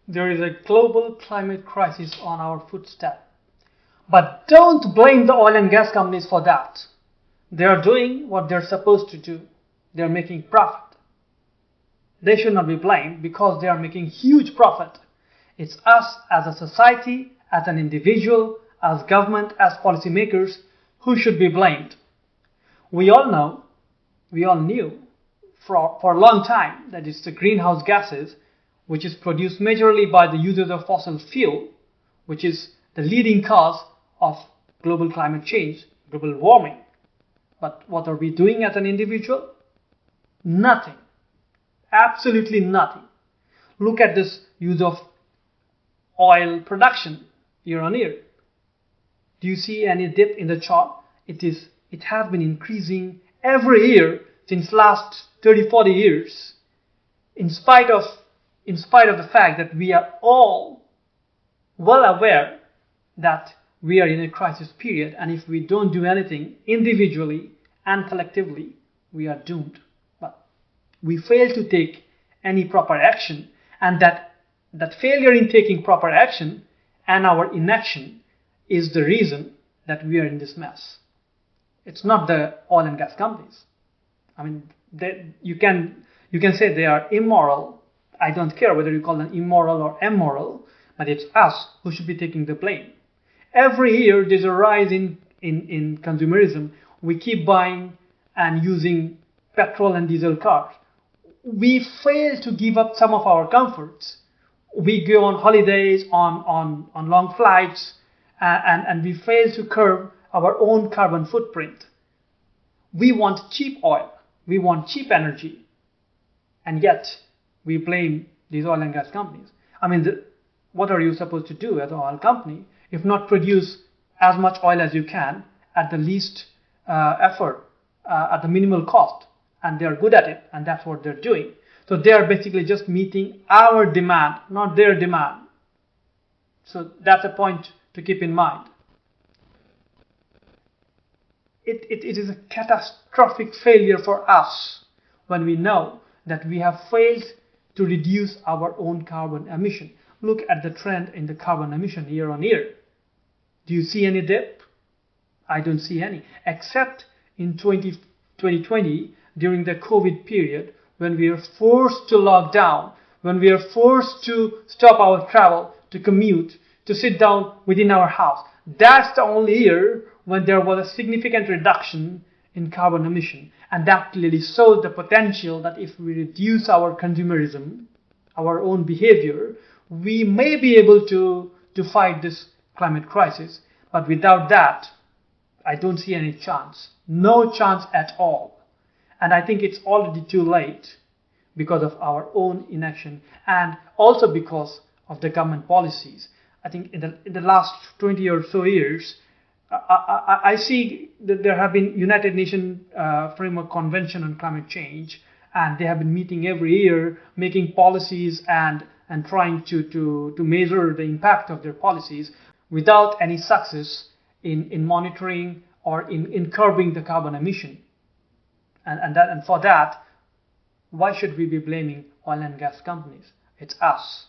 There is a global climate crisis on our footstep. But don't blame the oil and gas companies for that. They are doing what they're supposed to do. They're making profit. They should not be blamed because they are making huge profit. It's us as a society, as an individual, as government, as policymakers who should be blamed. We all knew for a long time that it's the greenhouse gases which is produced majorly by the usage of fossil fuel, which is the leading cause of global climate change, global warming. But what are we doing as an individual? Nothing. Absolutely nothing. Look at this use of oil production year on year. Do you see any dip in the chart? It has been increasing every year since last 30-40 years, in spite of the fact that we are all well aware that we are in a crisis period, and if we don't do anything individually and collectively, we are doomed. But we fail to take any proper action, and that failure in taking proper action and our inaction is the reason that we are in this mess. It's not the oil and gas companies. I mean, you can say they are immoral. I don't care whether you call them immoral or amoral, but it's us who should be taking the blame. Every year there's a rise in consumerism. We keep buying and using petrol and diesel cars. We fail to give up some of our comforts. We go on holidays, on long flights, and we fail to curb our own carbon footprint. We want cheap oil. We want cheap energy. And yet, we blame these oil and gas companies. I mean, what are you supposed to do as an oil company if not produce as much oil as you can at the least effort, at the minimal cost? And they're good at it, and that's what they're doing. So they are basically just meeting our demand, not their demand. So that's a point to keep in mind. It is a catastrophic failure for us when we know that we have failed to reduce our own carbon emission. Look at the trend in the carbon emission year on year. Do you see any dip? I don't see any, except in 2020 during the COVID period, when we are forced to lock down, when we are forced to stop our travel, to commute, to sit down within our house. That's the only year when there was a significant reduction in carbon emission. And that clearly shows the potential that if we reduce our consumerism, our own behavior, we may be able to fight this climate crisis. But without that, I don't see any chance. No chance at all. And I think it's already too late because of our own inaction and also because of the government policies. I think in the last 20 or so years, I see that there have been United Nations Framework Convention on Climate Change, and they have been meeting every year, making policies and trying to measure the impact of their policies without any success in monitoring or in curbing the carbon emission. And for that, why should we be blaming oil and gas companies? It's us.